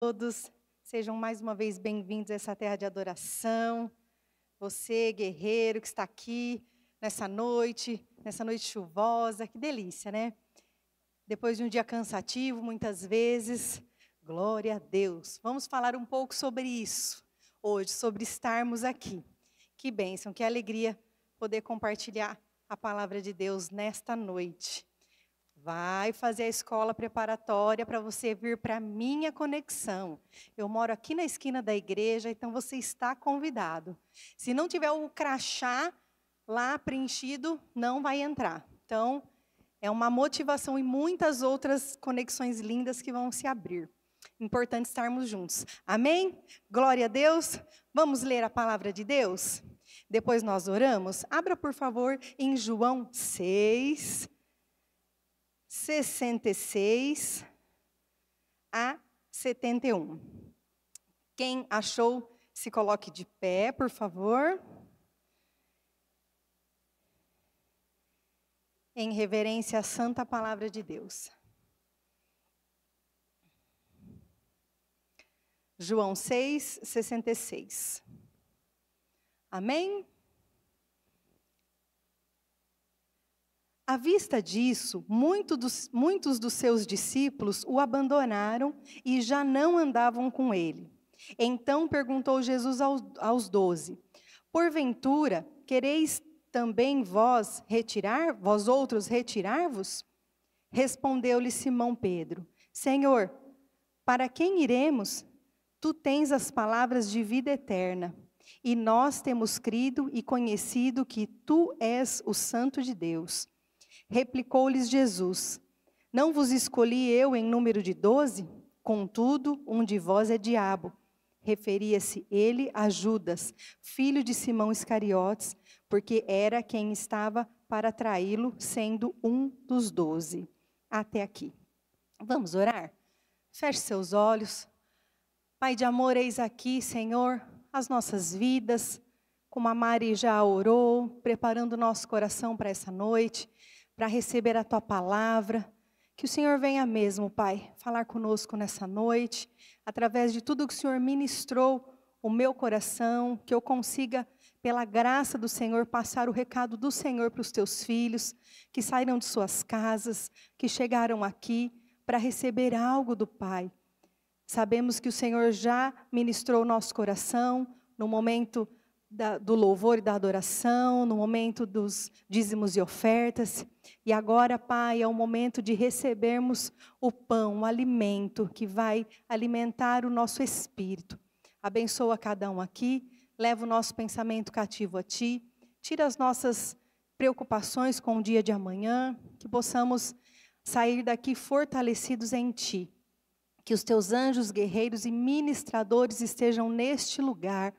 Todos sejam mais uma vez bem-vindos a essa terra de adoração. Você, guerreiro, que está aqui nessa noite chuvosa, que delícia, né? Depois de um dia cansativo, muitas vezes, glória a Deus. Vamos falar um pouco sobre isso hoje, sobre estarmos aqui. Que bênção, que alegria poder compartilhar a palavra de Deus nesta noite. Vai fazer a escola preparatória para você vir para a minha conexão. Eu moro aqui na esquina da igreja, então você está convidado. Se não tiver o crachá lá preenchido, não vai entrar. Então, é uma motivação e muitas outras conexões lindas que vão se abrir. Importante estarmos juntos. Amém? Glória a Deus. Vamos ler a palavra de Deus? Depois nós oramos. Abra, por favor, em João 6... 66 a 71. Quem achou, se coloque de pé, por favor. Em reverência à santa palavra de Deus. João 6, 66. Amém? À vista disso, muitos dos seus discípulos o abandonaram e já não andavam com ele. Então perguntou Jesus aos 12, porventura, quereis também vós outros retirar-vos? Respondeu-lhe Simão Pedro, Senhor, para quem iremos? Tu tens as palavras de vida eterna, e nós temos crido e conhecido que tu és o Santo de Deus. Replicou-lhes Jesus, não vos escolhi eu em número de 12? Contudo, um de vós é diabo. Referia-se ele a Judas, filho de Simão Iscariotes, porque era quem estava para traí-lo, sendo um dos 12. Até aqui. Vamos orar? Feche seus olhos. Pai de amor, eis aqui, Senhor, as nossas vidas, como a Mari já orou, preparando o nosso coração para essa noite, para receber a Tua palavra. Que o Senhor venha mesmo, Pai, falar conosco nessa noite, através de tudo que o Senhor ministrou o meu coração, que eu consiga, pela graça do Senhor, passar o recado do Senhor para os Teus filhos, que saíram de suas casas, que chegaram aqui para receber algo do Pai. Sabemos que o Senhor já ministrou o nosso coração no momento do louvor e da adoração, no momento dos dízimos e ofertas. E agora, Pai, é o momento de recebermos o pão, o alimento que vai alimentar o nosso espírito. Abençoa cada um aqui, leva o nosso pensamento cativo a Ti, tira as nossas preocupações com o dia de amanhã, que possamos sair daqui fortalecidos em Ti. Que os Teus anjos guerreiros e ministradores estejam neste lugar,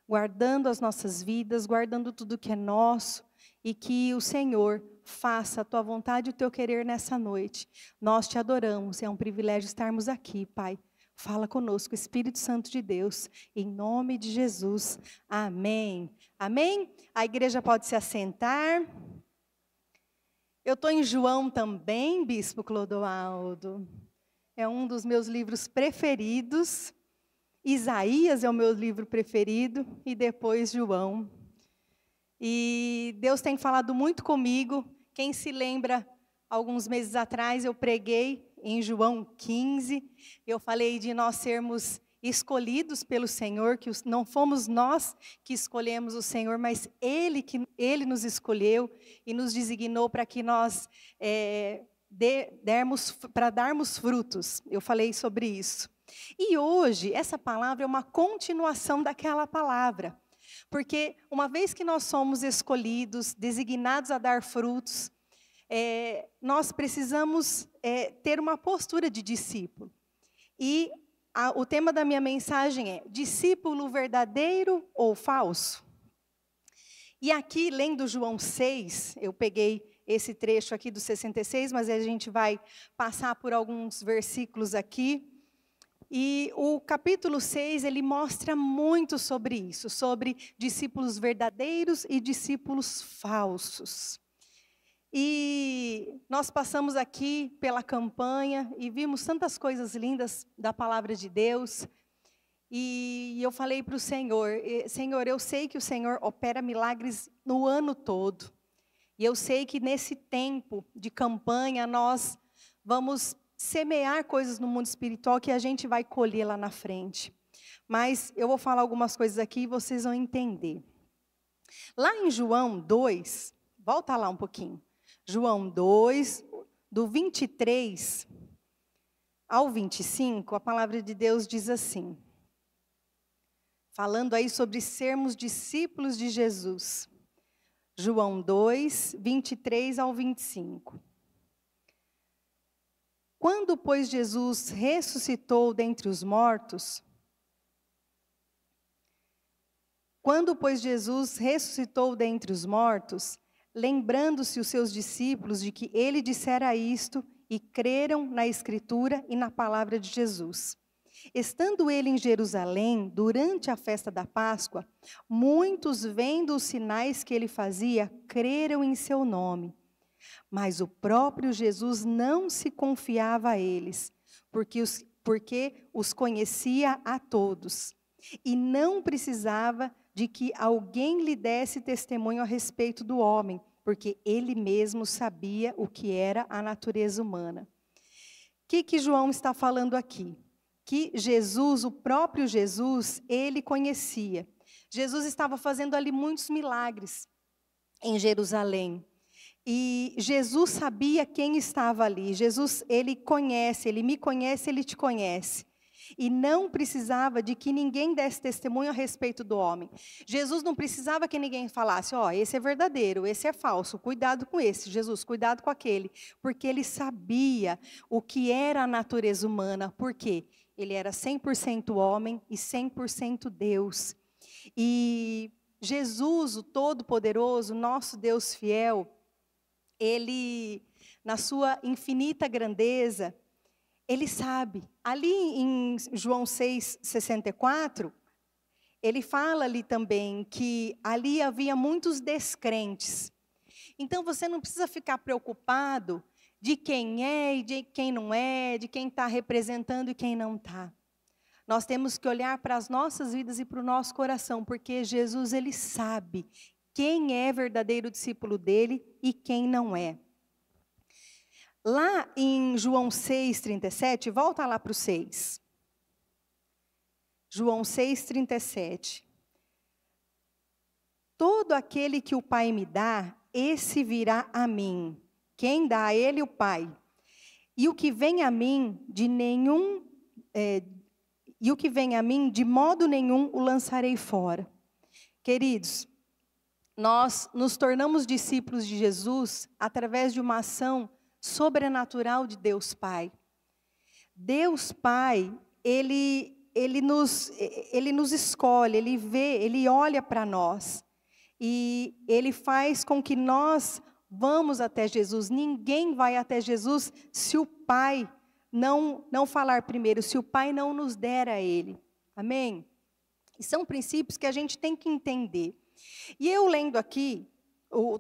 guardando as nossas vidas, guardando tudo que é nosso, e que o Senhor faça a Tua vontade e o Teu querer nessa noite. Nós Te adoramos, é um privilégio estarmos aqui, Pai. Fala conosco, Espírito Santo de Deus, em nome de Jesus. Amém. Amém? A igreja pode se assentar. Eu estou em João também, Bispo Clodoaldo. É um dos meus livros preferidos. Isaías é o meu livro preferido e depois João. E Deus tem falado muito comigo. Quem se lembra, alguns meses atrás eu preguei em João 15. Eu falei de nós sermos escolhidos pelo Senhor, que não fomos nós que escolhemos o Senhor, mas Ele nos escolheu e nos designou para que nós darmos frutos. Eu falei sobre isso. E hoje, essa palavra é uma continuação daquela palavra. Porque uma vez que nós somos escolhidos, designados a dar frutos, nós precisamos ter uma postura de discípulo. E o tema da minha mensagem é discípulo verdadeiro ou falso? E aqui, lendo João 6, eu peguei esse trecho aqui do 66, mas a gente vai passar por alguns versículos aqui. E o capítulo 6, ele mostra muito sobre isso, sobre discípulos verdadeiros e discípulos falsos. E nós passamos aqui pela campanha e vimos tantas coisas lindas da palavra de Deus. E eu falei para o Senhor, Senhor, eu sei que o Senhor opera milagres no ano todo. E eu sei que nesse tempo de campanha nós vamos semear coisas no mundo espiritual que a gente vai colher lá na frente. Mas eu vou falar algumas coisas aqui e vocês vão entender. Lá em João 2, volta lá um pouquinho. João 2, do 23 ao 25, a palavra de Deus diz assim. Falando aí sobre sermos discípulos de Jesus. João 2, 23 ao 25. Quando, pois, Jesus ressuscitou dentre os mortos, lembrando-se os seus discípulos de que ele dissera isto, e creram na Escritura e na palavra de Jesus. Estando ele em Jerusalém, durante a festa da Páscoa, muitos, vendo os sinais que ele fazia, creram em seu nome. Mas o próprio Jesus não se confiava a eles, porque os conhecia a todos, e não precisava de que alguém lhe desse testemunho a respeito do homem, porque ele mesmo sabia o que era a natureza humana. O que João está falando aqui? Que Jesus, o próprio Jesus, ele conhecia. Jesus estava fazendo ali muitos milagres em Jerusalém. E Jesus sabia quem estava ali. Jesus, ele conhece, ele me conhece, ele te conhece. E não precisava de que ninguém desse testemunho a respeito do homem. Jesus não precisava que ninguém falasse, esse é verdadeiro, esse é falso, cuidado com esse, Jesus, cuidado com aquele. Porque ele sabia o que era a natureza humana. Por quê? Ele era 100% homem e 100% Deus. E Jesus, o Todo-Poderoso, nosso Deus fiel, ele, na sua infinita grandeza, ele sabe. Ali em João 6,64, ele fala ali também que ali havia muitos descrentes. Então você não precisa ficar preocupado de quem é e de quem não é, de quem está representando e quem não está. Nós temos que olhar para as nossas vidas e para o nosso coração, porque Jesus, ele sabe quem é verdadeiro discípulo dele e quem não é. Lá em João 6,37, volta lá para o 6. João 6,37. Todo aquele que o Pai me dá, esse virá a mim. Quem dá a ele? O Pai. E o que vem a mim, de modo nenhum o lançarei fora. Queridos, nós nos tornamos discípulos de Jesus através de uma ação sobrenatural de Deus Pai. Deus Pai, Ele nos escolhe, Ele vê, Ele olha para nós. E Ele faz com que nós vamos até Jesus. Ninguém vai até Jesus se o Pai não falar primeiro, se o Pai não nos der a Ele. Amém? E são princípios que a gente tem que entender. E eu lendo aqui,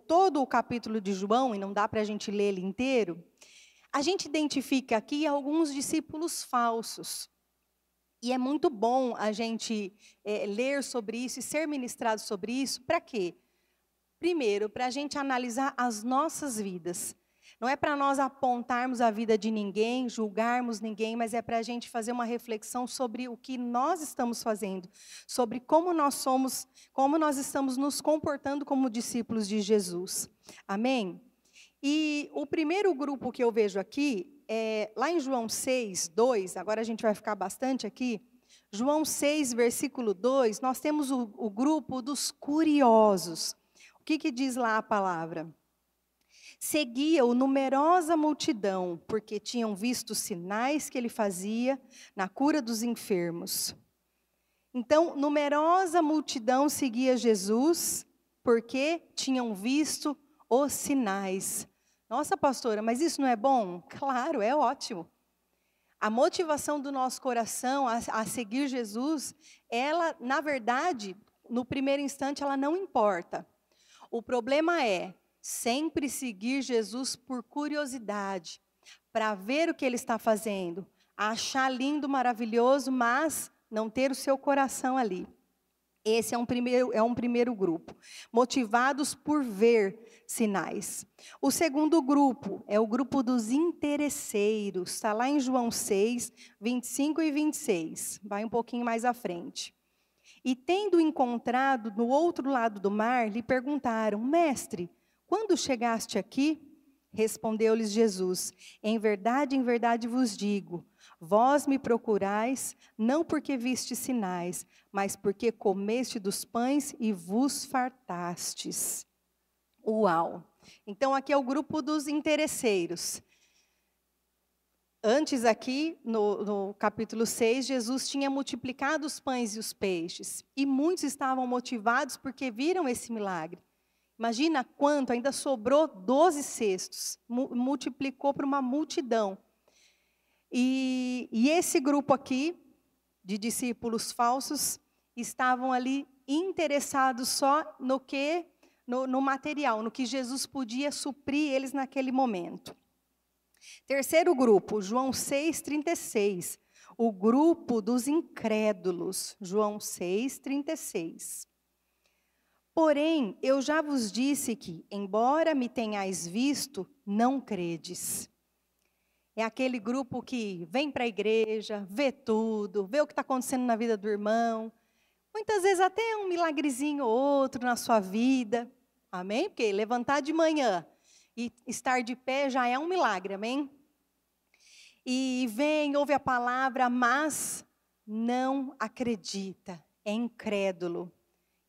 todo o capítulo de João, e não dá para a gente ler ele inteiro, a gente identifica aqui alguns discípulos falsos. E é muito bom a gente ler sobre isso e ser ministrado sobre isso. Para quê? Primeiro, para a gente analisar as nossas vidas. Não é para nós apontarmos a vida de ninguém, julgarmos ninguém, mas é para a gente fazer uma reflexão sobre o que nós estamos fazendo, sobre como nós somos, como nós estamos nos comportando como discípulos de Jesus. Amém? E o primeiro grupo que eu vejo aqui, lá em João 6, 2, agora a gente vai ficar bastante aqui, João 6, versículo 2, nós temos o grupo dos curiosos. O que diz lá a palavra? Seguia-o numerosa multidão, porque tinham visto os sinais que ele fazia na cura dos enfermos. Então, numerosa multidão seguia Jesus, porque tinham visto os sinais. Nossa, pastora, mas isso não é bom? Claro, é ótimo. A motivação do nosso coração a seguir Jesus, ela, na verdade, no primeiro instante, ela não importa. O problema é sempre seguir Jesus por curiosidade, para ver o que ele está fazendo, achar lindo, maravilhoso, mas não ter o seu coração ali. Esse é um primeiro grupo, motivados por ver sinais. O segundo grupo é o grupo dos interesseiros, está lá em João 6, 25 e 26, vai um pouquinho mais à frente. E tendo encontrado no outro lado do mar, lhe perguntaram: Mestre, quando chegaste aqui? Respondeu-lhes Jesus: em verdade vos digo, vós me procurais, não porque viste sinais, mas porque comeste dos pães e vos fartastes. Uau! Então aqui é o grupo dos interesseiros. Antes aqui, no capítulo 6, Jesus tinha multiplicado os pães e os peixes. E muitos estavam motivados porque viram esse milagre. Imagina quanto, ainda sobrou 12 cestos. Multiplicou para uma multidão. E esse grupo aqui, de discípulos falsos, estavam ali interessados só no material, no que Jesus podia suprir eles naquele momento. Terceiro grupo, João 6,36. O grupo dos incrédulos, João 6,36. Porém, eu já vos disse que, embora me tenhais visto, não credes. É aquele grupo que vem para a igreja, vê tudo, vê o que está acontecendo na vida do irmão. Muitas vezes até um milagrezinho ou outro na sua vida. Amém? Porque levantar de manhã e estar de pé já é um milagre, amém? E vem, ouve a palavra, mas não acredita, é incrédulo.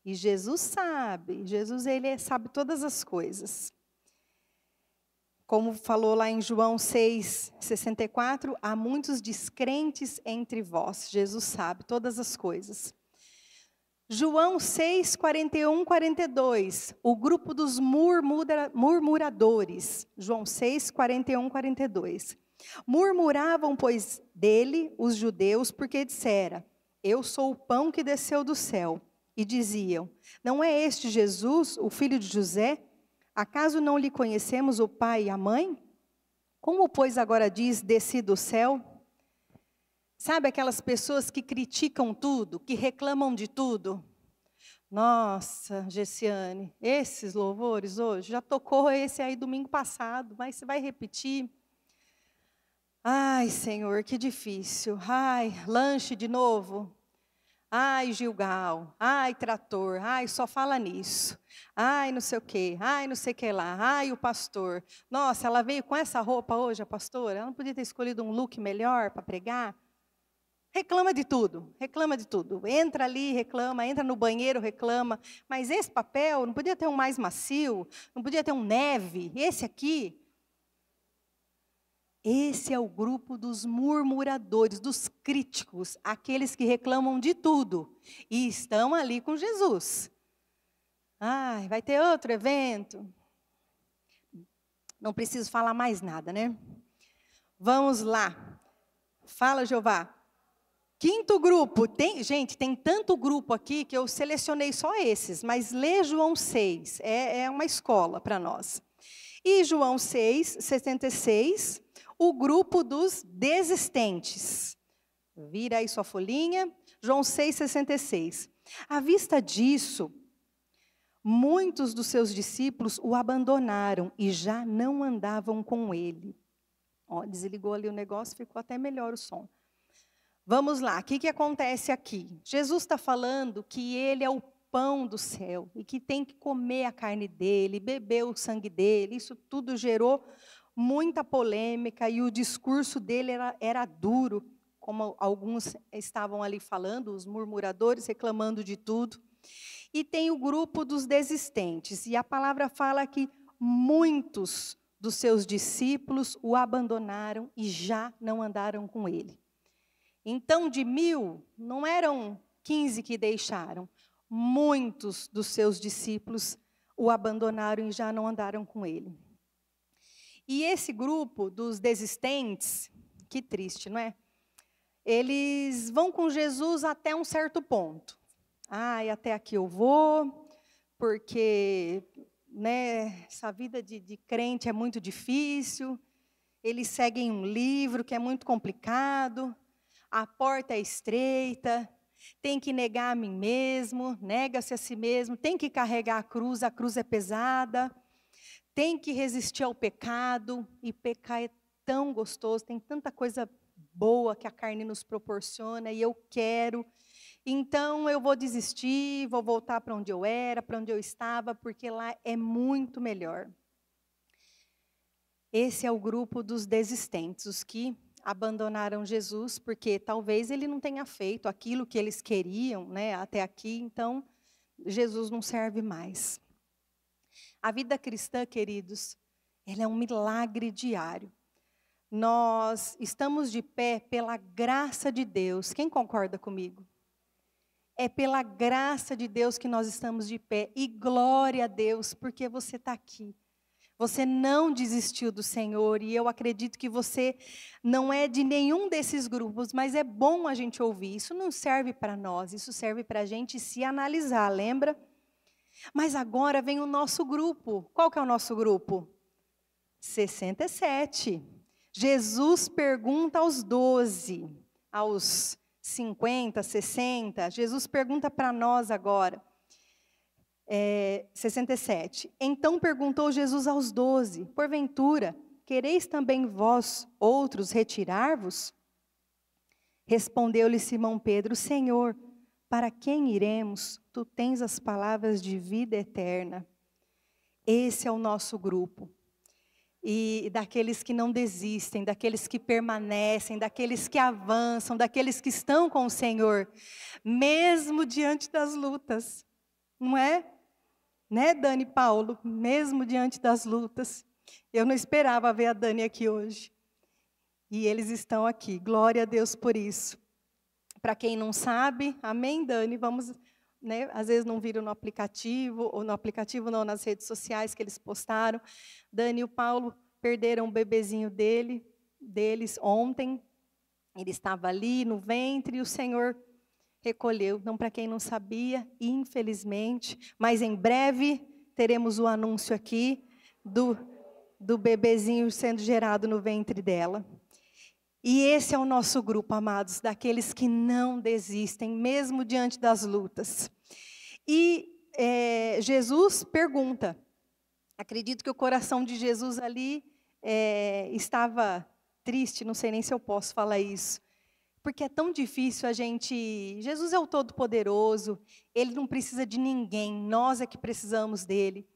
E Jesus sabe, ele sabe todas as coisas. Como falou lá em João 6,64, há muitos descrentes entre vós. Jesus sabe todas as coisas. João 6, 41, 42, o grupo dos murmuradores. João 6, 41, 42. Murmuravam, pois, dele os judeus, porque dissera: eu sou o pão que desceu do céu. E diziam: não é este Jesus, o filho de José? Acaso não lhe conhecemos o pai e a mãe? Como, pois, agora diz: desci do céu? Sabe aquelas pessoas que criticam tudo, que reclamam de tudo? Nossa, Gessiane, esses louvores hoje, já tocou esse aí domingo passado, mas você vai repetir? Ai, Senhor, que difícil. Ai, lanche de novo. Ai, Gilgal. Ai, trator. Ai, só fala nisso. Ai, não sei o quê. Ai, não sei o que lá. Ai, o pastor. Nossa, ela veio com essa roupa hoje, a pastora? Ela não podia ter escolhido um look melhor para pregar? Reclama de tudo, reclama de tudo. Entra ali, reclama, entra no banheiro, reclama. Mas esse papel não podia ter um mais macio, não podia ter um neve. Esse aqui. Esse é o grupo dos murmuradores, dos críticos, aqueles que reclamam de tudo e estão ali com Jesus. Ai, vai ter outro evento? Não preciso falar mais nada, né? Vamos lá. Fala, Jeová. Quinto grupo. Gente, tem tanto grupo aqui que eu selecionei só esses, mas lê João 6, é uma escola para nós. E João 6, 66, o grupo dos desistentes. Vira aí sua folhinha, João 6, 66. À vista disso, muitos dos seus discípulos o abandonaram e já não andavam com ele. Ó, desligou ali o negócio, ficou até melhor o som. Vamos lá, o que acontece aqui? Jesus está falando que ele é o pão do céu e que tem que comer a carne dele, beber o sangue dele. Isso tudo gerou muita polêmica e o discurso dele era duro, como alguns estavam ali falando, os murmuradores reclamando de tudo. E tem o grupo dos desistentes, e a palavra fala que muitos dos seus discípulos o abandonaram e já não andaram com ele. Então, de 1000, não eram 15 que deixaram. Muitos dos seus discípulos o abandonaram e já não andaram com ele. E esse grupo dos desistentes, que triste, não é? Eles vão com Jesus até um certo ponto. Até aqui eu vou, porque né, essa vida de crente é muito difícil, eles seguem um livro que é muito complicado, a porta é estreita, tem que negar a mim mesmo, nega-se a si mesmo, tem que carregar a cruz é pesada, tem que resistir ao pecado, e pecar é tão gostoso, tem tanta coisa boa que a carne nos proporciona, e eu quero, então eu vou desistir, vou voltar para onde eu era, para onde eu estava, porque lá é muito melhor. Esse é o grupo dos desistentes, os que abandonaram Jesus, porque talvez ele não tenha feito aquilo que eles queriam, né, até aqui, então Jesus não serve mais. A vida cristã, queridos, ela é um milagre diário. Nós estamos de pé pela graça de Deus. Quem concorda comigo? É pela graça de Deus que nós estamos de pé. E glória a Deus, porque você está aqui. Você não desistiu do Senhor, e eu acredito que você não é de nenhum desses grupos, mas é bom a gente ouvir. Isso não serve para nós, isso serve para a gente se analisar, lembra? Mas agora vem o nosso grupo. Qual que é o nosso grupo? 67. Jesus pergunta aos 12, aos 50, 60. Jesus pergunta para nós agora. 67. Então perguntou Jesus aos 12, porventura, quereis também vós outros retirar-vos? Respondeu-lhe Simão Pedro, Senhor, para quem iremos? Tu tens as palavras de vida eterna. Esse é o nosso grupo. E daqueles que não desistem, daqueles que permanecem, daqueles que avançam, daqueles que estão com o Senhor, mesmo diante das lutas, não é? Né, Dani e Paulo? Mesmo diante das lutas. Eu não esperava ver a Dani aqui hoje. E eles estão aqui. Glória a Deus por isso. Para quem não sabe, amém, Dani? Vamos, né, às vezes não viram no aplicativo, ou no aplicativo não, nas redes sociais que eles postaram. Dani e o Paulo perderam o bebezinho deles ontem. Ele estava ali no ventre e o Senhor recolheu. Não, para quem não sabia, infelizmente, mas em breve teremos o anúncio aqui do bebezinho sendo gerado no ventre dela. E esse é o nosso grupo, amados, daqueles que não desistem, mesmo diante das lutas. E Jesus pergunta, acredito que o coração de Jesus ali estava triste, não sei nem se eu posso falar isso, porque é tão difícil a gente... Jesus é o Todo-Poderoso, Ele não precisa de ninguém, nós é que precisamos dEle.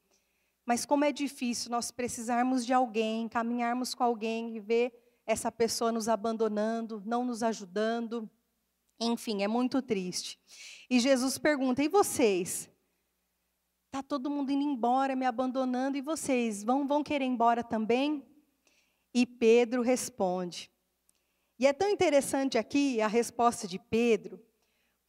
Mas como é difícil nós precisarmos de alguém, caminharmos com alguém e ver essa pessoa nos abandonando, não nos ajudando. Enfim, é muito triste. E Jesus pergunta, e vocês? Está todo mundo indo embora, me abandonando, e vocês vão querer ir embora também? E Pedro responde. E é tão interessante aqui a resposta de Pedro,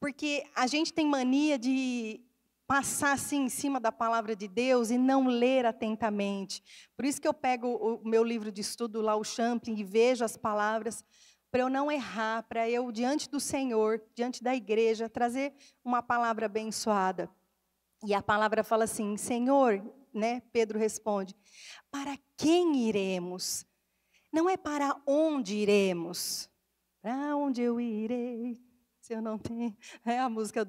porque a gente tem mania de passar assim em cima da palavra de Deus e não ler atentamente. Por isso que eu pego o meu livro de estudo lá, o Champlin, e vejo as palavras, para eu não errar, para eu, diante do Senhor, diante da igreja, trazer uma palavra abençoada. E a palavra fala assim, Senhor, né? Pedro responde, para quem iremos? Não é para onde iremos. Para onde eu irei, se eu não tenho... É a música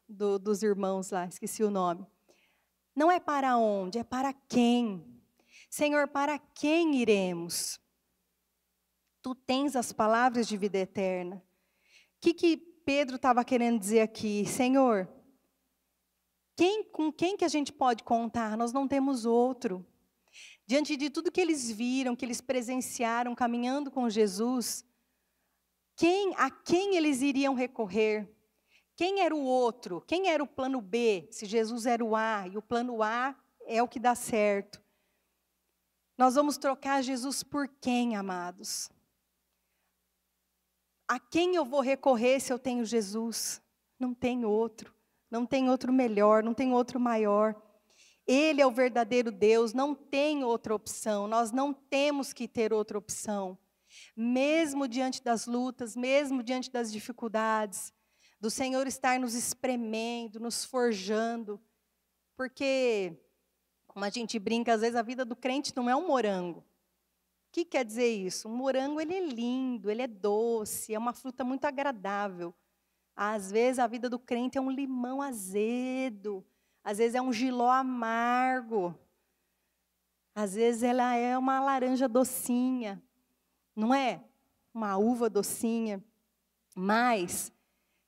dos irmãos lá, esqueci o nome. Não é para onde, é para quem. Senhor, para quem iremos? Tu tens as palavras de vida eterna. O que Pedro estava querendo dizer aqui? Senhor, com quem que a gente pode contar? Nós não temos outro. Diante de tudo que eles viram, que eles presenciaram caminhando com Jesus, a quem eles iriam recorrer? Quem era o outro? Quem era o plano B? Se Jesus era o A, e o plano A é o que dá certo. Nós vamos trocar Jesus por quem, amados? A quem eu vou recorrer se eu tenho Jesus? Não tem outro. Não tem outro melhor, não tem outro maior. Ele é o verdadeiro Deus, não tem outra opção, nós não temos que ter outra opção. Mesmo diante das lutas, mesmo diante das dificuldades, do Senhor estar nos espremendo, nos forjando, porque Como a gente brinca, às vezes a vida do crente não é um morango. O que quer dizer isso? Um morango, ele é lindo, ele é doce, é uma fruta muito agradável. Às vezes a vida do crente é um limão azedo, às vezes é um jiló amargo, às vezes ela é uma laranja docinha, não é? Uma uva docinha. Mas,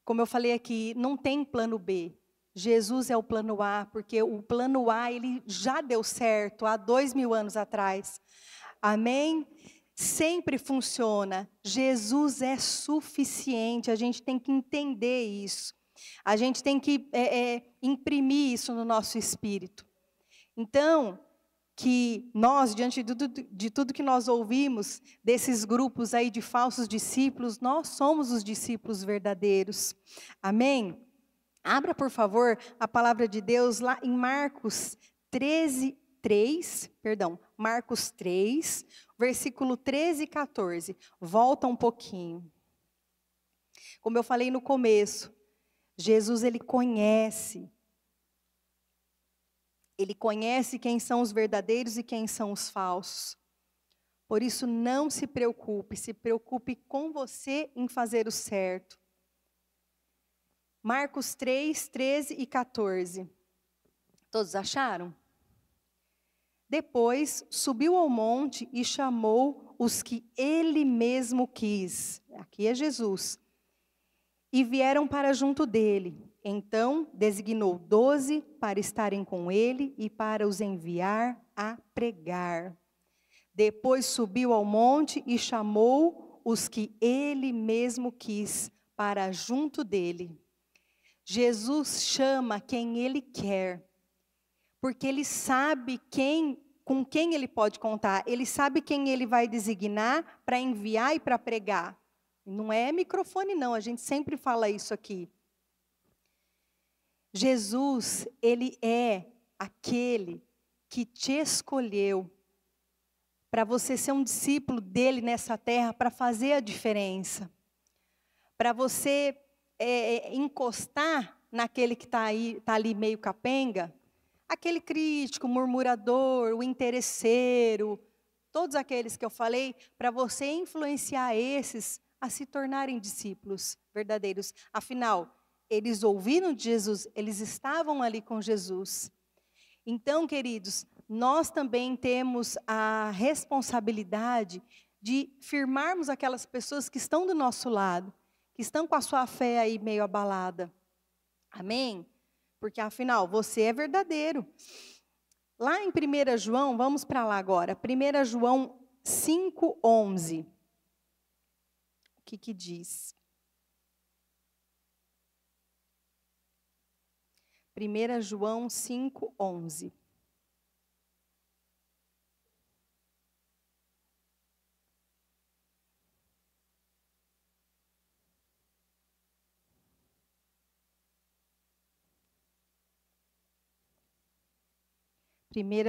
como eu falei aqui, não tem plano B. Jesus é o plano A, porque o plano A ele já deu certo há 2000 anos atrás. Amém? Sempre funciona. Jesus é suficiente. A gente tem que entender isso. A gente tem que imprimir isso no nosso espírito. Então, que nós, diante de tudo que nós ouvimos, desses grupos aí de falsos discípulos, nós somos os discípulos verdadeiros. Amém? Abra, por favor, a palavra de Deus lá em Marcos 3, versículo 13 e 14. Volta um pouquinho. Como eu falei no começo, Jesus, ele conhece quem são os verdadeiros e quem são os falsos. Por isso, não se preocupe com você em fazer o certo. Marcos 3, 13 e 14. Todos acharam? Depois, subiu ao monte e chamou os que ele mesmo quis. Aqui é Jesus. E vieram para junto dele. Então, designou 12 para estarem com ele e para os enviar a pregar. Depois subiu ao monte e chamou os que ele mesmo quis para junto dele. Jesus chama quem ele quer, porque ele sabe com quem ele pode contar. Ele sabe quem ele vai designar para enviar e para pregar. Não é microfone não, a gente sempre fala isso aqui. Jesus, ele é aquele que te escolheu para você ser um discípulo dele nessa terra, para fazer a diferença. Para você encostar naquele que está ali meio capenga, aquele crítico, murmurador, o interesseiro, todos aqueles que eu falei, para você influenciar esses a se tornarem discípulos verdadeiros. Afinal, eles ouviram de Jesus, eles estavam ali com Jesus. Então, queridos, nós também temos a responsabilidade de firmarmos aquelas pessoas que estão do nosso lado, que estão com a sua fé aí meio abalada. Amém? Porque, afinal, você é verdadeiro. Lá em 1 João, vamos para lá agora, 1 João 5:11. O que diz? 1 João 5:11.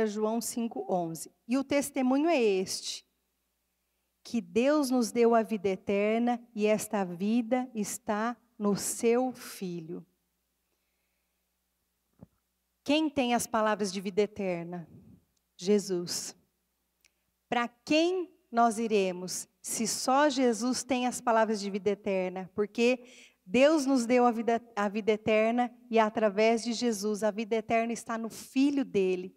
João 5:11. E o testemunho é este, que Deus nos deu a vida eterna e esta vida está no seu Filho. Quem tem as palavras de vida eterna? Jesus. Para quem nós iremos, se só Jesus tem as palavras de vida eterna? Porque Deus nos deu a vida eterna e através de Jesus, a vida eterna está no Filho dele.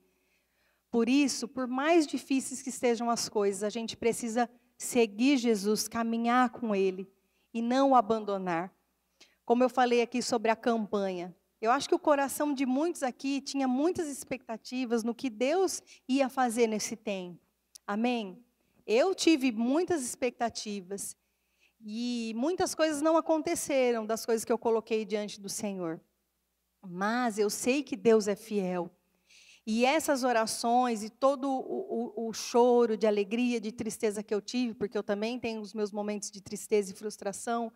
Por isso, por mais difíceis que estejam as coisas, a gente precisa seguir Jesus, caminhar com ele e não o abandonar. Como eu falei aqui sobre a campanha, eu acho que o coração de muitos aqui tinha muitas expectativas no que Deus ia fazer nesse tempo. Amém? Eu tive muitas expectativas e muitas coisas não aconteceram das coisas que eu coloquei diante do Senhor. Mas eu sei que Deus é fiel. E essas orações e todo o choro de alegria, de tristeza que eu tive, porque eu também tenho os meus momentos de tristeza e frustração,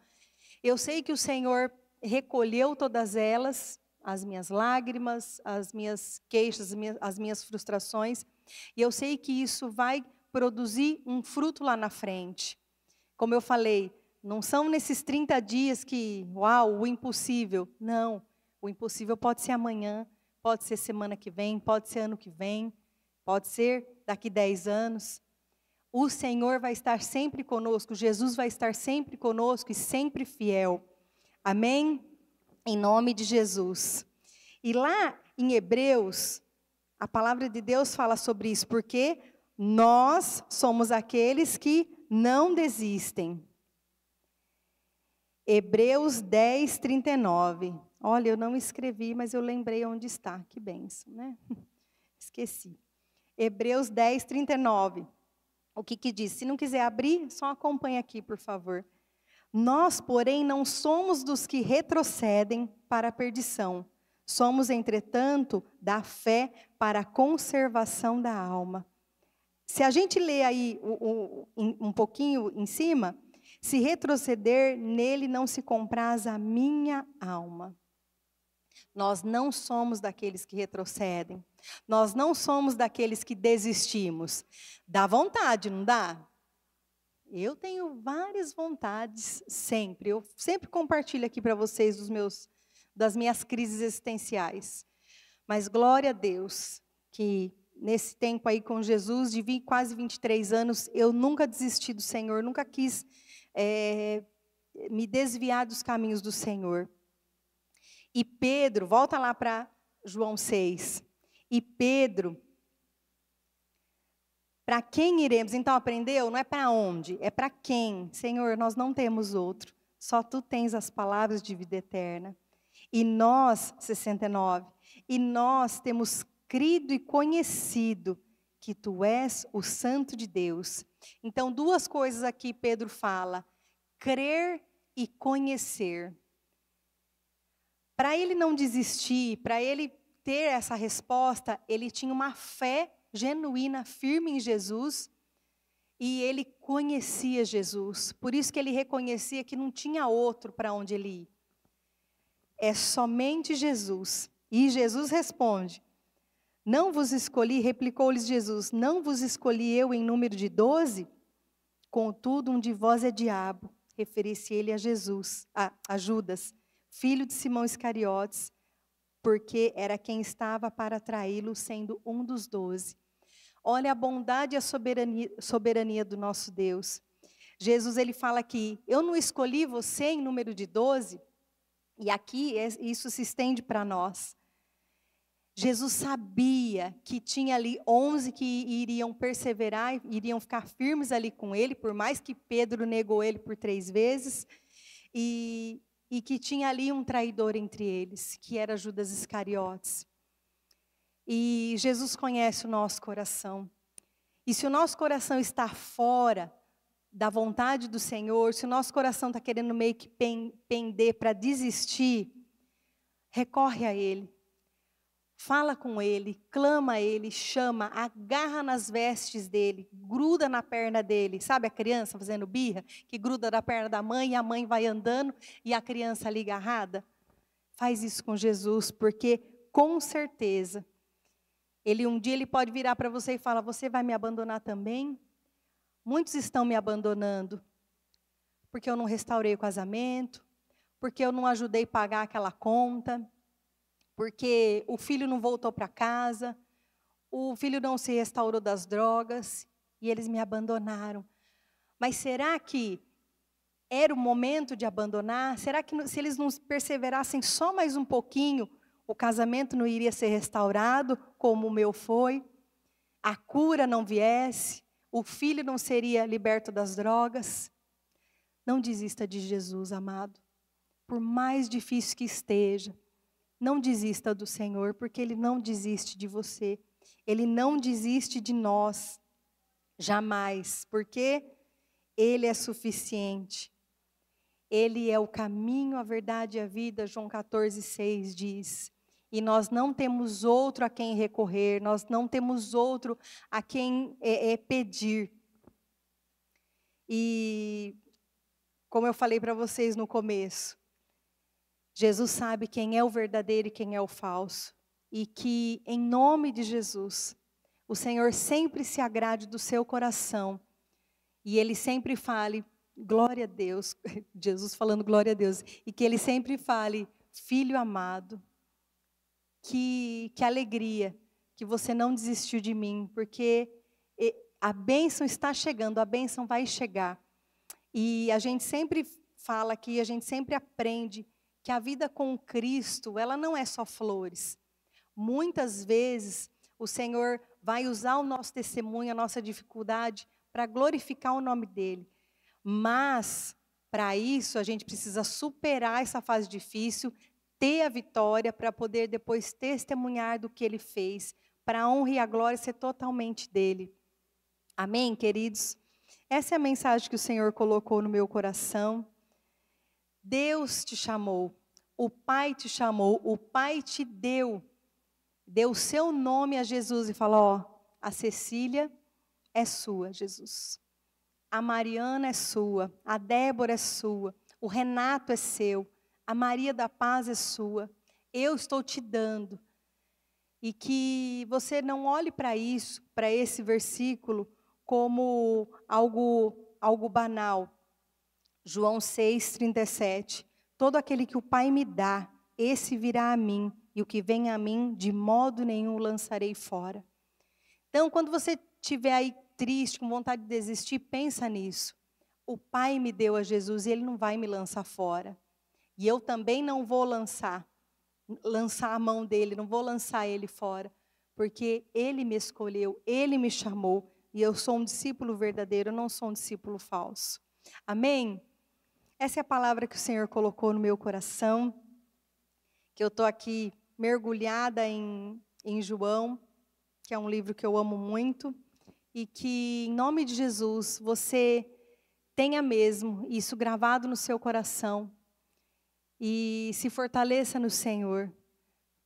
eu sei que o Senhor recolheu todas elas, as minhas lágrimas, as minhas queixas, as minhas frustrações, e eu sei que isso vai produzir um fruto lá na frente. Como eu falei, não são nesses 30 dias que, uau, o impossível. Não, o impossível pode ser amanhã, pode ser semana que vem, pode ser ano que vem, pode ser daqui 10 anos. O Senhor vai estar sempre conosco, Jesus vai estar sempre conosco e sempre fiel. Amém? Em nome de Jesus. E lá em Hebreus, a palavra de Deus fala sobre isso, porque nós somos aqueles que não desistem. Hebreus 10, 39. Olha, eu não escrevi, mas eu lembrei onde está. Que bênção, né? Esqueci. Hebreus 10, 39. O que diz? Se não quiser abrir, só acompanha aqui, por favor. Nós, porém, não somos dos que retrocedem para a perdição. Somos, entretanto, da fé para a conservação da alma. Se a gente lê aí um pouquinho em cima, se retroceder, nele não se compraz a minha alma. Nós não somos daqueles que retrocedem. Nós não somos daqueles que desistimos. Dá vontade, não dá? Eu tenho várias vontades sempre. Eu sempre compartilho aqui para vocês das minhas crises existenciais. Mas glória a Deus que nesse tempo aí com Jesus, de quase 23 anos, eu nunca desisti do Senhor, nunca quis me desviar dos caminhos do Senhor. E Pedro, volta lá para João 6. E Pedro, para quem iremos? Então aprendeu? Não é para onde, é para quem. Senhor, nós não temos outro. Só Tu tens as palavras de vida eterna. E nós, 69, e nós temos crido e conhecido que Tu és o Santo de Deus. Então, duas coisas aqui Pedro fala: crer e conhecer. Para ele não desistir, para ele ter essa resposta, ele tinha uma fé genuína, firme em Jesus, e ele conhecia Jesus. Por isso que ele reconhecia que não tinha outro para onde ele ir. É somente Jesus. E Jesus responde: não vos escolhi, replicou-lhes Jesus, não vos escolhi eu em número de 12? Contudo, um de vós é diabo. Referia-se ele a Jesus, a Judas, filho de Simão Iscariotes, porque era quem estava para traí-lo, sendo um dos 12. Olha a bondade e a soberania do nosso Deus. Jesus, ele fala aqui: eu não escolhi você em número de 12, e aqui isso se estende para nós. Jesus sabia que tinha ali 11 que iriam perseverar, iriam ficar firmes ali com ele, por mais que Pedro negou ele por 3 vezes, e que tinha ali um traidor entre eles, que era Judas Iscariotes. E Jesus conhece o nosso coração. E se o nosso coração está fora da vontade do Senhor, se o nosso coração está querendo meio que pender para desistir, recorre a Ele. Fala com Ele, clama a Ele, chama, agarra nas vestes dEle, gruda na perna dEle. Sabe a criança fazendo birra? Que gruda na perna da mãe e a mãe vai andando e a criança ali agarrada? Faz isso com Jesus, porque com certeza, um dia Ele pode virar para você e falar: você vai me abandonar também? Muitos estão me abandonando, porque eu não restaurei o casamento, porque eu não ajudei a pagar aquela conta, porque o filho não voltou para casa, o filho não se restaurou das drogas, e eles me abandonaram. Mas será que era o momento de abandonar? Será que se eles não perseverassem só mais um pouquinho, o casamento não iria ser restaurado como o meu foi? A cura não viesse? O filho não seria liberto das drogas? Não desista de Jesus, amado. Por mais difícil que esteja, não desista do Senhor, porque Ele não desiste de você. Ele não desiste de nós. Jamais. Porque Ele é suficiente. Ele é o caminho, a verdade e a vida. João 14:6 diz. E nós não temos outro a quem recorrer. Nós não temos outro a quem pedir. E, como eu falei para vocês no começo, Jesus sabe quem é o verdadeiro e quem é o falso. E que, em nome de Jesus, o Senhor sempre se agrade do seu coração. E Ele sempre fale, glória a Deus, Jesus falando glória a Deus. E que Ele sempre fale, filho amado, que alegria que você não desistiu de mim, porque a bênção está chegando, a bênção vai chegar. E a gente sempre fala aqui, a gente sempre aprende que a vida com Cristo, ela não é só flores. Muitas vezes o Senhor vai usar o nosso testemunho, a nossa dificuldade, para glorificar o nome dEle. Mas, para isso, a gente precisa superar essa fase difícil, ter a vitória para poder depois testemunhar do que Ele fez, para a honra e a glória ser totalmente dEle. Amém, queridos? Essa é a mensagem que o Senhor colocou no meu coração. Deus te chamou, o Pai te chamou, o Pai te deu o seu nome a Jesus e falou, ó, a Cecília é sua, Jesus. A Mariana é sua, a Débora é sua, o Renato é seu, a Maria da Paz é sua. Eu estou te dando. E que você não olhe para isso, para esse versículo, como algo banal. João 6:37. Todo aquele que o Pai me dá, esse virá a mim, e o que vem a mim, de modo nenhum lançarei fora. Então, quando você estiver aí triste, com vontade de desistir, pensa nisso. O Pai me deu a Jesus e Ele não vai me lançar fora. E eu também não vou lançar a mão dEle, não vou lançar Ele fora, porque Ele me escolheu, Ele me chamou, e eu sou um discípulo verdadeiro, eu não sou um discípulo falso. Amém? Essa é a palavra que o Senhor colocou no meu coração, que eu estou aqui mergulhada em João, que é um livro que eu amo muito, e que, em nome de Jesus, você tenha mesmo isso gravado no seu coração, e se fortaleça no Senhor,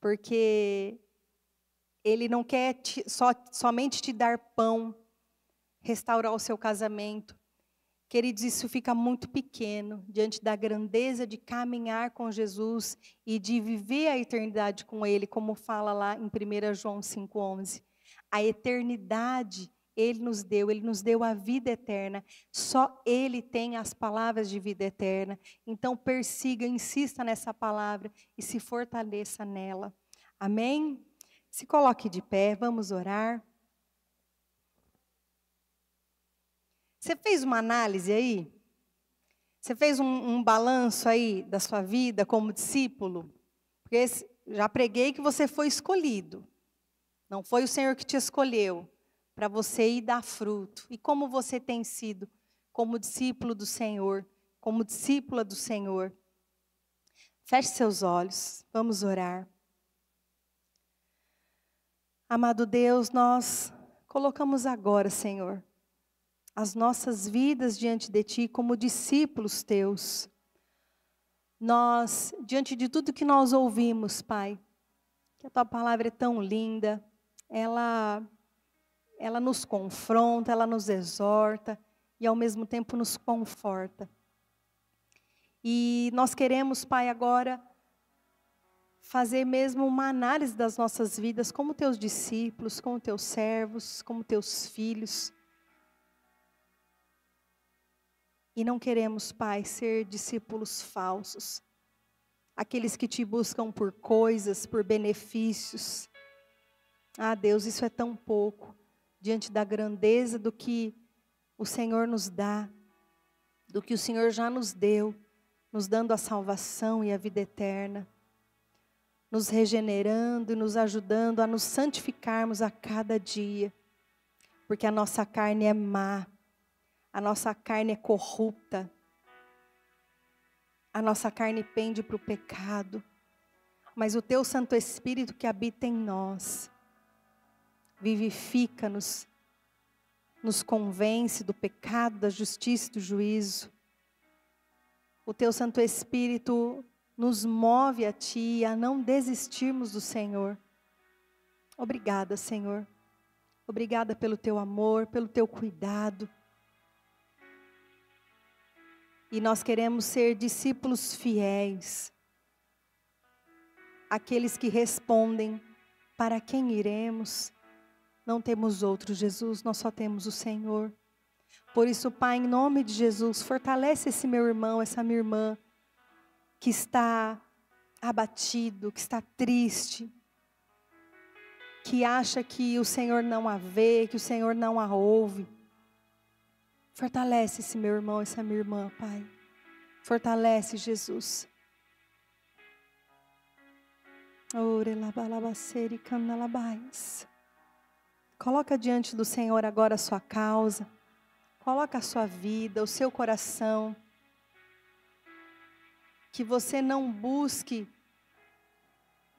porque Ele não quer somente te dar pão, restaurar o seu casamento. Queridos, isso fica muito pequeno diante da grandeza de caminhar com Jesus e de viver a eternidade com Ele, como fala lá em 1 João 5:11. A eternidade Ele nos deu a vida eterna. Só Ele tem as palavras de vida eterna. Então persiga, insista nessa palavra e se fortaleça nela. Amém? Se coloque de pé, vamos orar. Você fez uma análise aí? Você fez um balanço aí da sua vida como discípulo? Porque já preguei que você foi escolhido. Não foi o Senhor que te escolheu para você ir dar fruto. E como você tem sido como discípulo do Senhor, como discípula do Senhor? Feche seus olhos, vamos orar. Amado Deus, nós colocamos agora, Senhor, as nossas vidas diante de Ti como discípulos Teus. Nós, diante de tudo que nós ouvimos, Pai, que a Tua palavra é tão linda, ela nos confronta, ela nos exorta e ao mesmo tempo nos conforta. E nós queremos, Pai, agora fazer mesmo uma análise das nossas vidas como Teus discípulos, como Teus servos, como Teus filhos. E não queremos, Pai, ser discípulos falsos. Aqueles que Te buscam por coisas, por benefícios. Ah, Deus, isso é tão pouco diante da grandeza do que o Senhor nos dá, do que o Senhor já nos deu, nos dando a salvação e a vida eterna, nos regenerando e nos ajudando a nos santificarmos a cada dia, porque a nossa carne é má, a nossa carne é corrupta, a nossa carne pende para o pecado, mas o Teu Santo Espírito que habita em nós, vivifica-nos, nos convence do pecado, da justiça e do juízo. O Teu Santo Espírito nos move a Ti, a não desistirmos do Senhor. Obrigada, Senhor. Obrigada pelo Teu amor, pelo Teu cuidado. E nós queremos ser discípulos fiéis. Aqueles que respondem, para quem iremos? Não temos outro, Jesus, nós só temos o Senhor. Por isso, Pai, em nome de Jesus, fortalece esse meu irmão, essa minha irmã, que está abatido, que está triste, que acha que o Senhor não a vê, que o Senhor não a ouve. Fortalece esse meu irmão, essa minha irmã, Pai. Fortalece, Jesus. Coloca diante do Senhor agora a sua causa. Coloca a sua vida, o seu coração. Que você não busque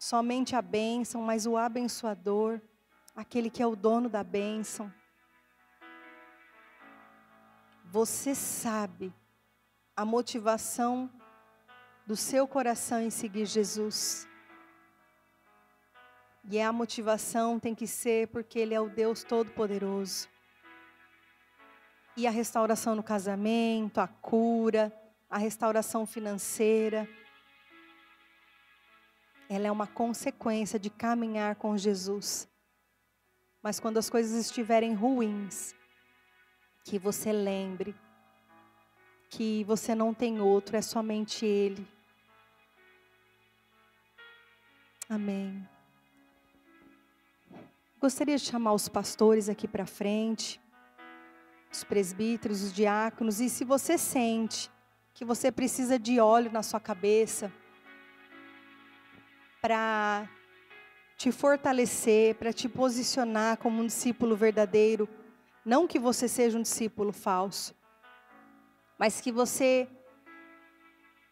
somente a bênção, mas o abençoador, aquele que é o dono da bênção. Você sabe a motivação do seu coração em seguir Jesus. E a motivação tem que ser porque Ele é o Deus Todo-Poderoso. E a restauração no casamento, a cura, a restauração financeira, ela é uma consequência de caminhar com Jesus. Mas quando as coisas estiverem ruins, que você lembre que você não tem outro, é somente Ele. Amém. Gostaria de chamar os pastores aqui para frente, os presbíteros, os diáconos, e se você sente que você precisa de óleo na sua cabeça, para te fortalecer, para te posicionar como um discípulo verdadeiro, não que você seja um discípulo falso, mas que você,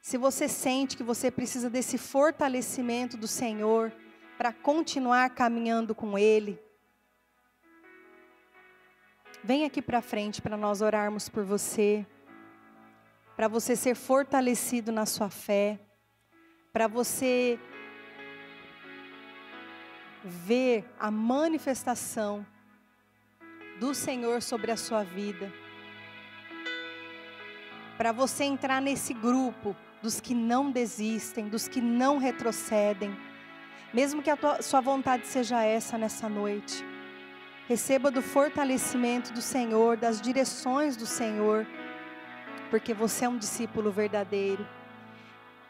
se você sente que você precisa desse fortalecimento do Senhor, para continuar caminhando com Ele, vem aqui para frente para nós orarmos por você, para você ser fortalecido na sua fé, para você ver a manifestação do Senhor sobre a sua vida, para você entrar nesse grupo dos que não desistem, dos que não retrocedem, mesmo que a sua vontade seja essa nessa noite. Receba do fortalecimento do Senhor, das direções do Senhor, porque você é um discípulo verdadeiro.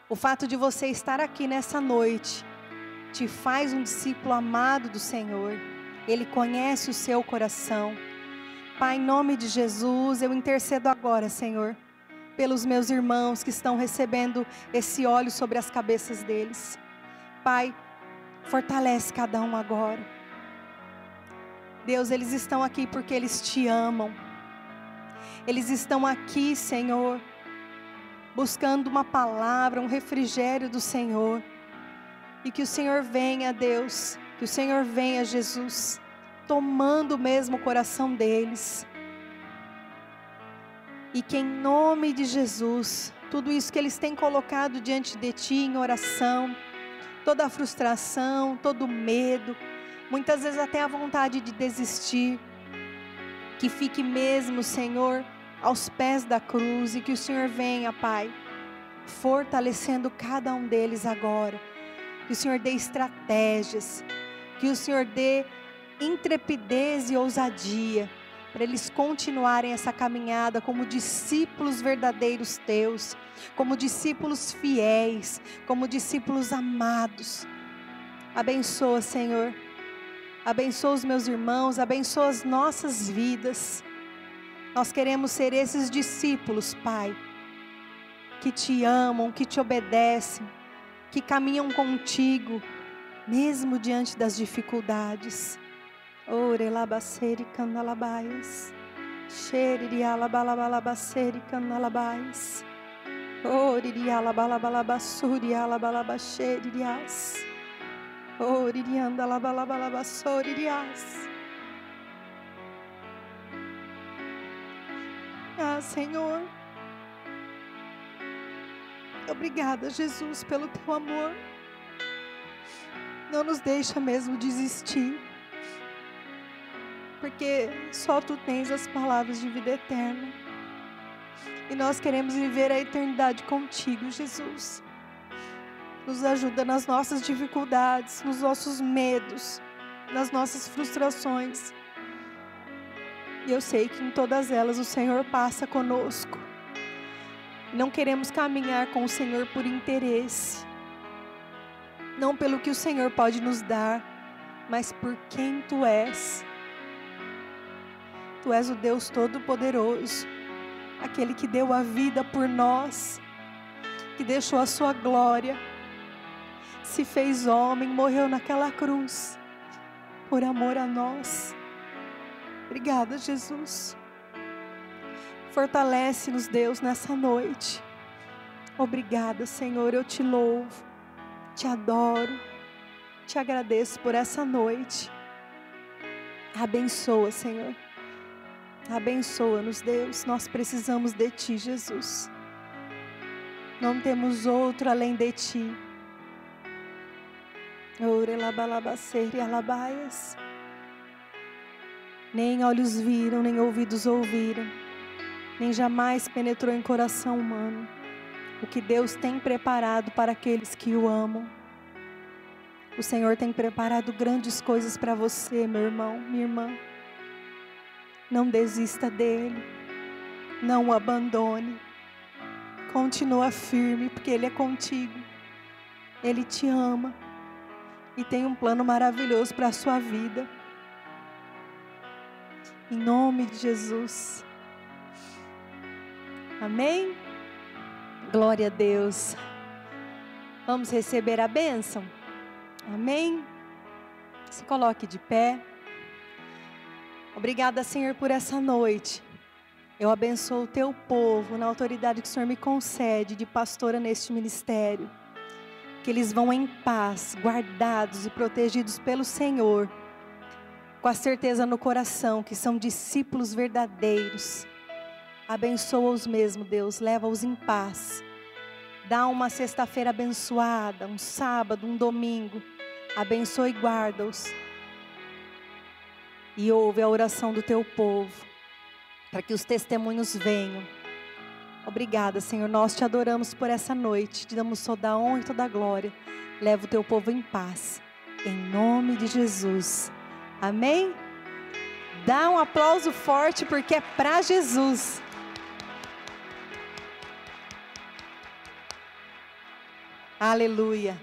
O fato de você estar aqui nessa noite te faz um discípulo amado do Senhor. Ele conhece o seu coração. Pai, em nome de Jesus, eu intercedo agora, Senhor, pelos meus irmãos que estão recebendo esse óleo sobre as cabeças deles. Pai, fortalece cada um agora. Deus, eles estão aqui porque eles te amam. Eles estão aqui, Senhor, buscando uma palavra, um refrigério do Senhor. E que o Senhor venha, Deus, que o Senhor venha, Jesus, tomando mesmo o coração deles. E que em nome de Jesus, tudo isso que eles têm colocado diante de Ti em oração, toda a frustração, todo o medo, muitas vezes até a vontade de desistir, que fique mesmo, Senhor, aos pés da cruz, e que o Senhor venha, Pai, fortalecendo cada um deles agora. Que o Senhor dê estratégias, que o Senhor dê intrepidez e ousadia, para eles continuarem essa caminhada como discípulos verdadeiros Teus, como discípulos fiéis, como discípulos amados. Abençoa, Senhor, abençoa os meus irmãos, abençoa as nossas vidas. Nós queremos ser esses discípulos, Pai, que Te amam, que Te obedecem, que caminham contigo, mesmo diante das dificuldades. Ore labaceri candalabaias, xeriri alabalabalabaceri candalabaias, oriri alabalabalabasuri alabalabaxeririas, oriri andalabalabalabasoririas. Ah, Senhor, obrigada, Jesus, pelo Teu amor. Não nos deixa mesmo desistir, porque só Tu tens as palavras de vida eterna. E nós queremos viver a eternidade contigo, Jesus. Nos ajuda nas nossas dificuldades, nos nossos medos, nas nossas frustrações. E eu sei que em todas elas o Senhor passa conosco. Não queremos caminhar com o Senhor por interesse, não pelo que o Senhor pode nos dar, mas por quem Tu és. Tu és o Deus Todo-Poderoso, aquele que deu a vida por nós, que deixou a Sua glória, se fez homem, morreu naquela cruz, por amor a nós. Obrigada, Jesus. Fortalece-nos, Deus, nessa noite. Obrigada, Senhor, eu Te louvo, Te adoro, Te agradeço por essa noite. Abençoa, Senhor. Abençoa-nos, Deus. Nós precisamos de Ti, Jesus. Não temos outro além de Ti. Nem olhos viram, nem ouvidos ouviram, nem jamais penetrou em coração humano o que Deus tem preparado para aqueles que o amam. O Senhor tem preparado grandes coisas para você, meu irmão, minha irmã. Não desista dele, não o abandone. Continua firme, porque Ele é contigo. Ele te ama e tem um plano maravilhoso para a sua vida. Em nome de Jesus. Amém? Glória a Deus. Vamos receber a bênção? Amém? Se coloque de pé. Obrigada, Senhor, por essa noite. Eu abençoo o Teu povo na autoridade que o Senhor me concede de pastora neste ministério. Que eles vão em paz, guardados e protegidos pelo Senhor, com a certeza no coração que são discípulos verdadeiros. Abençoa-os mesmo, Deus, leva-os em paz. Dá uma sexta-feira abençoada, um sábado, um domingo. Abençoa e guarda-os. E ouve a oração do Teu povo, para que os testemunhos venham. Obrigada, Senhor, nós Te adoramos por essa noite, Te damos toda a honra e toda a glória. Leva o Teu povo em paz, em nome de Jesus. Amém? Dá um aplauso forte, porque é para Jesus. Aleluia.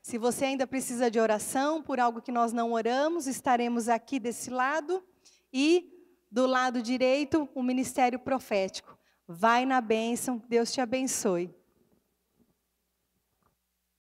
Se você ainda precisa de oração por algo que nós não oramos, estaremos aqui desse lado e do lado direito o ministério profético. Vai na bênção, Deus te abençoe.